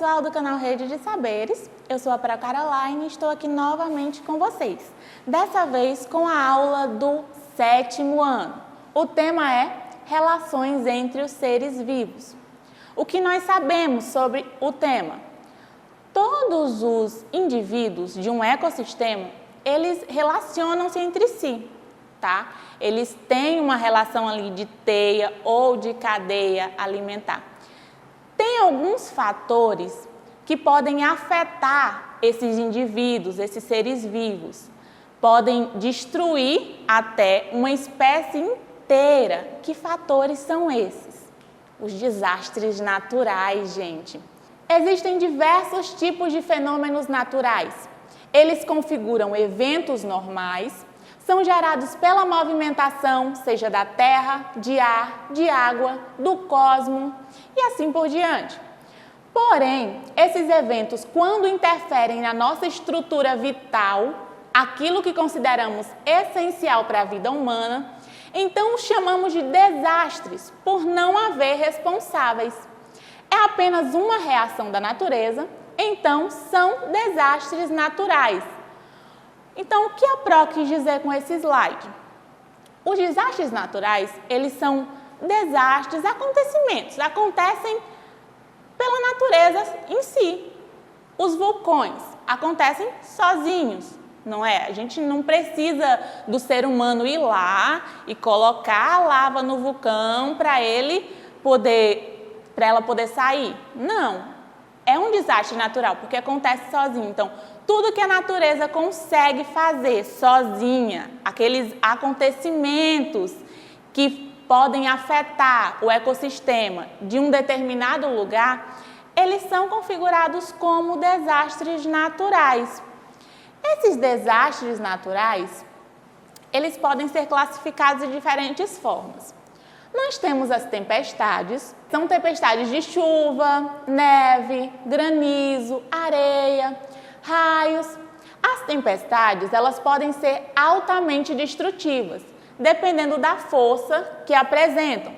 pessoal do canal Rede de Saberes, eu sou a Pra Caroline e estou aqui novamente com vocês. Dessa vez com a aula do 7º ano. O tema é Relações entre os seres vivos. O que nós sabemos sobre o tema? Todos os indivíduos de um ecossistema, eles relacionam-se entre si, tá? Eles têm uma relação ali de teia ou de cadeia alimentar. Tem alguns fatores que podem afetar esses indivíduos, esses seres vivos. Podem destruir até uma espécie inteira. Que fatores são esses? Os desastres naturais, gente. Existem diversos tipos de fenômenos naturais. Eles configuram eventos normais, são gerados pela movimentação, seja da terra, de ar, de água, do cosmos e assim por diante. Porém, esses eventos, quando interferem na nossa estrutura vital, aquilo que consideramos essencial para a vida humana, então os chamamos de desastres, por não haver responsáveis. É apenas uma reação da natureza, então são desastres naturais. Então, o que a Pro quis dizer com esse slide? Os desastres naturais, eles são desastres, acontecimentos, acontecem pela natureza em si. Os vulcões acontecem sozinhos, não é? A gente não precisa do ser humano ir lá e colocar a lava no vulcão para ela poder sair. Não, é um desastre natural, porque acontece sozinho. Então, tudo que a natureza consegue fazer sozinha, aqueles acontecimentos que podem afetar o ecossistema de um determinado lugar, eles são configurados como desastres naturais. Esses desastres naturais, eles podem ser classificados de diferentes formas. Nós temos as tempestades, são tempestades de chuva, neve, granizo, areia, raios. As tempestades, elas podem ser altamente destrutivas, dependendo da força que apresentam.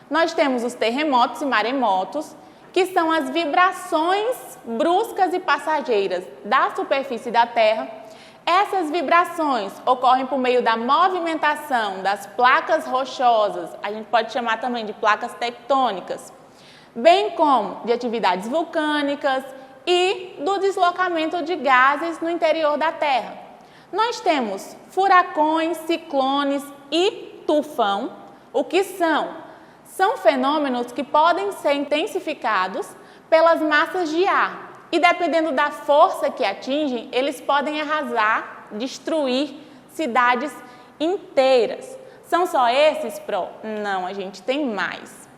Nós temos os terremotos e maremotos, que são as vibrações bruscas e passageiras da superfície da Terra. Essas vibrações ocorrem por meio da movimentação das placas rochosas, a gente pode chamar também de placas tectônicas, bem como de atividades vulcânicas e do deslocamento de gases no interior da Terra. Nós temos furacões, ciclones e tufão. O que são? São fenômenos que podem ser intensificados pelas massas de ar e, dependendo da força que atingem, eles podem arrasar, destruir cidades inteiras. São só esses, Pro? Não, a gente tem mais.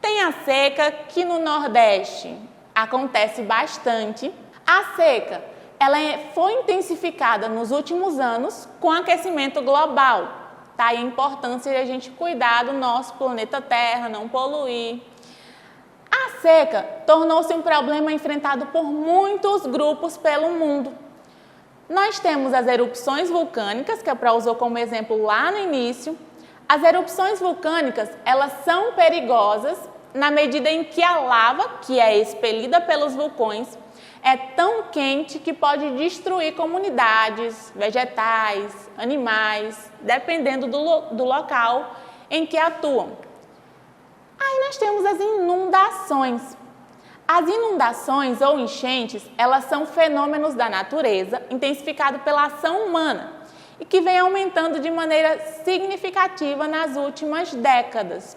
Tem a seca, que no Nordeste acontece bastante. A seca, ela foi intensificada nos últimos anos com o aquecimento global. Tá aí a importância de a gente cuidar do nosso planeta Terra, não poluir. A seca tornou-se um problema enfrentado por muitos grupos pelo mundo. Nós temos as erupções vulcânicas, que a Pro usou como exemplo lá no início. As erupções vulcânicas, elas são perigosas na medida em que a lava, que é expelida pelos vulcões, é tão quente que pode destruir comunidades, vegetais, animais, dependendo do local em que atuam. Aí nós temos as inundações. As inundações ou enchentes, elas são fenômenos da natureza intensificados pela ação humana e que vem aumentando de maneira significativa nas últimas décadas.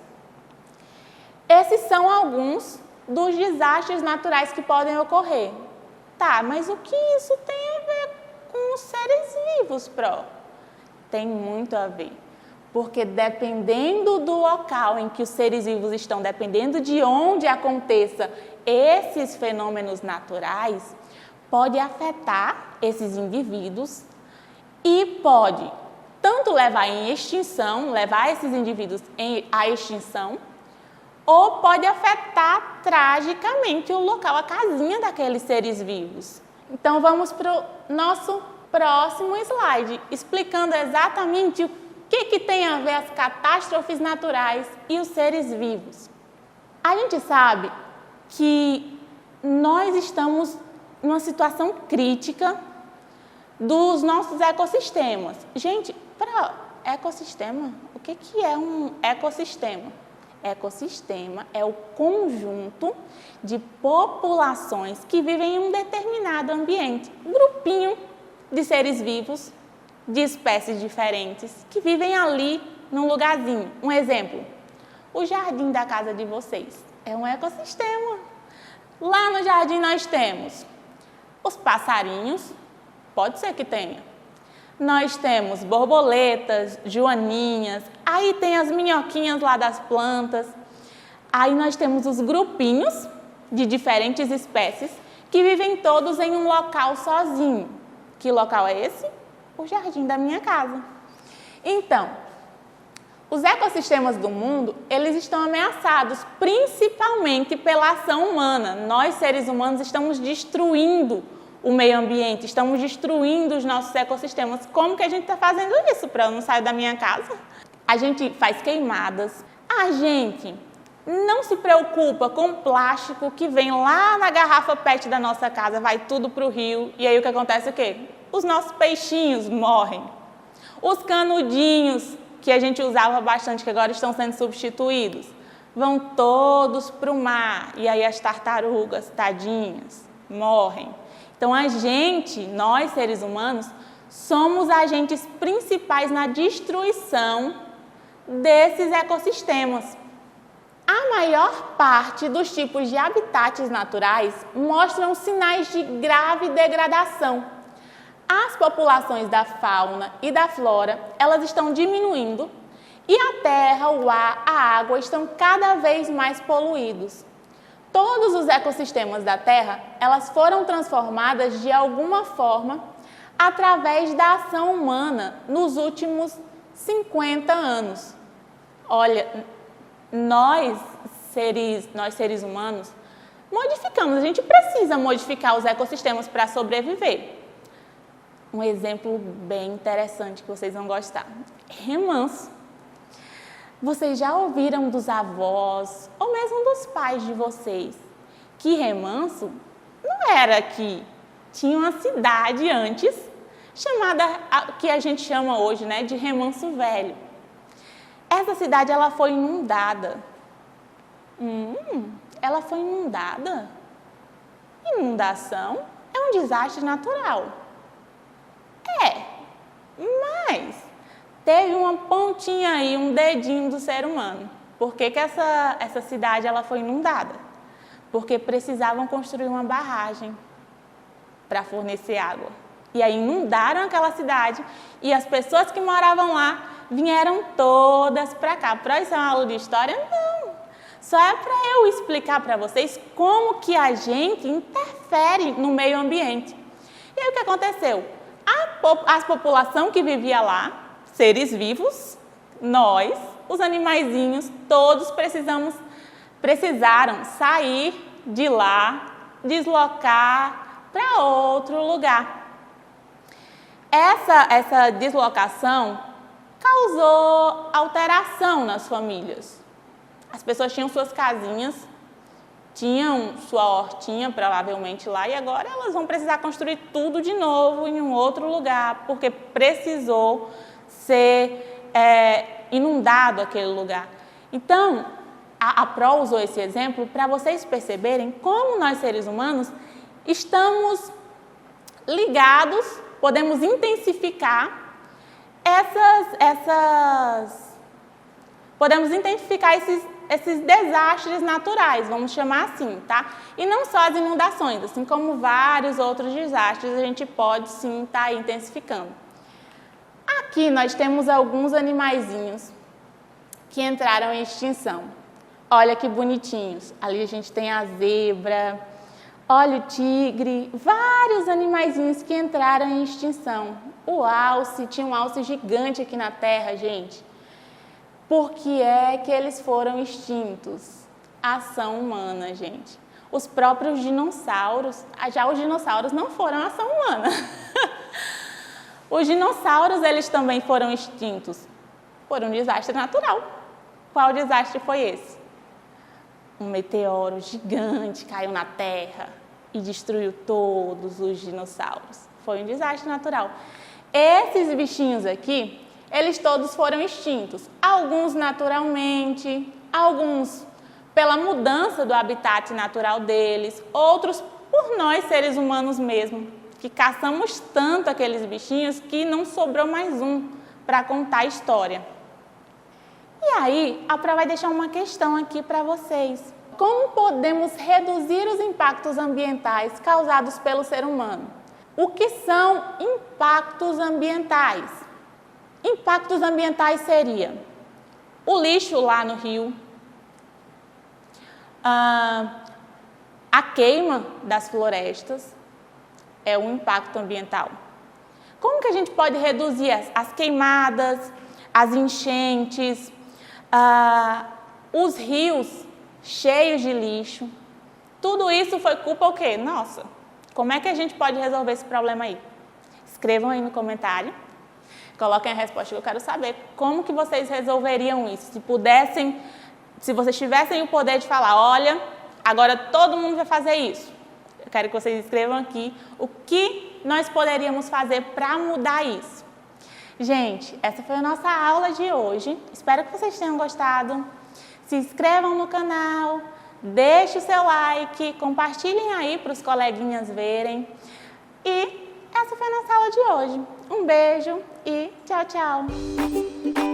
Esses são alguns dos desastres naturais que podem ocorrer. Tá, mas o que isso tem a ver com os seres vivos, Pro? Tem muito a ver. Porque dependendo do local em que os seres vivos estão, dependendo de onde aconteça esses fenômenos naturais, pode afetar esses indivíduos e pode tanto levar esses indivíduos à extinção, ou pode afetar tragicamente o local, a casinha daqueles seres vivos. Então vamos para o nosso próximo slide, explicando exatamente o que tem a ver as catástrofes naturais e os seres vivos. A gente sabe que nós estamos numa situação crítica dos nossos ecossistemas. Gente, para ecossistema, o que é um ecossistema? Ecossistema é o conjunto de populações que vivem em um determinado ambiente, um grupinho de seres vivos, de espécies diferentes, que vivem ali num lugarzinho. Um exemplo, o jardim da casa de vocês é um ecossistema. Lá no jardim nós temos os passarinhos, pode ser que tenha. Nós temos borboletas, joaninhas, aí tem as minhoquinhas lá das plantas. Aí nós temos os grupinhos de diferentes espécies que vivem todos em um local sozinho. Que local é esse? O jardim da minha casa. Então, os ecossistemas do mundo, eles estão ameaçados principalmente pela ação humana. Nós, seres humanos, estamos destruindo o meio ambiente, estamos destruindo os nossos ecossistemas. Como que a gente está fazendo isso para eu não sair da minha casa? A gente faz queimadas, a gente não se preocupa com plástico que vem lá na garrafa PET da nossa casa, vai tudo para o rio, e aí o que acontece é o quê? Os nossos peixinhos morrem. Os canudinhos, que a gente usava bastante, que agora estão sendo substituídos, vão todos para o mar, e aí as tartarugas, tadinhas, morrem. Então, nós seres humanos, somos agentes principais na destruição desses ecossistemas. A maior parte dos tipos de habitats naturais mostram sinais de grave degradação. As populações da fauna e da flora, elas estão diminuindo e a terra, o ar, a água estão cada vez mais poluídos. Todos os ecossistemas da Terra, elas foram transformadas de alguma forma através da ação humana nos últimos 50 anos. Olha, nós seres humanos, modificamos, a gente precisa modificar os ecossistemas para sobreviver. Um exemplo bem interessante que vocês vão gostar. Remanso. Vocês já ouviram dos avós, ou mesmo dos pais de vocês, que Remanso não era aqui. Tinha uma cidade antes, chamada, que a gente chama hoje, né, de Remanso Velho. Essa cidade, ela foi inundada. Ela foi inundada? Inundação é um desastre natural. Mas teve uma pontinha aí, um dedinho do ser humano. Por que essa cidade ela foi inundada? Porque precisavam construir uma barragem para fornecer água. E aí inundaram aquela cidade e as pessoas que moravam lá vieram todas para cá. Para isso é uma aula de história? Não. Só é para eu explicar para vocês como que a gente interfere no meio ambiente. E aí o que aconteceu? A população que vivia lá, seres vivos, nós, os animaizinhos, todos precisaram sair de lá, deslocar para outro lugar. Essa deslocação causou alteração nas famílias. As pessoas tinham suas casinhas, tinham sua hortinha provavelmente lá e agora elas vão precisar construir tudo de novo em um outro lugar, porque precisou ser inundado aquele lugar. Então, a Pro usou esse exemplo para vocês perceberem como nós seres humanos estamos ligados, podemos intensificar esses desastres naturais, vamos chamar assim, tá? E não só as inundações, assim como vários outros desastres, a gente pode sim estar intensificando. Aqui nós temos alguns animaizinhos que entraram em extinção. Olha que bonitinhos. Ali a gente tem a zebra, olha o tigre, vários animaizinhos que entraram em extinção. O alce, tinha um alce gigante aqui na Terra, gente. Por que é que eles foram extintos? Ação humana, gente. Os próprios dinossauros, já os dinossauros não foram ação humana. Os dinossauros, eles também foram extintos por um desastre natural. Qual desastre foi esse? um meteoro gigante caiu na Terra e destruiu todos os dinossauros. Foi um desastre natural. Esses bichinhos aqui, eles todos foram extintos. Alguns naturalmente, alguns pela mudança do habitat natural deles, outros por nós seres humanos mesmo, que caçamos tanto aqueles bichinhos que não sobrou mais um para contar a história. E aí, a Pro vai deixar uma questão aqui para vocês. Como podemos reduzir os impactos ambientais causados pelo ser humano? O que são impactos ambientais? Impactos ambientais seria o lixo lá no rio, a queima das florestas é um impacto ambiental. Como que a gente pode reduzir as queimadas, as enchentes, os rios cheios de lixo? Tudo isso foi culpa o quê? Nossa, como é que a gente pode resolver esse problema aí? Escrevam aí no comentário, coloquem a resposta que eu quero saber. Como que vocês resolveriam isso? Se vocês tivessem o poder de falar, olha, agora todo mundo vai fazer isso. Eu quero que vocês escrevam aqui o que nós poderíamos fazer para mudar isso. Gente, essa foi a nossa aula de hoje. Espero que vocês tenham gostado. Se inscrevam no canal, deixem o seu like, compartilhem aí para os coleguinhas verem. E essa foi a nossa aula de hoje. Um beijo e tchau, tchau!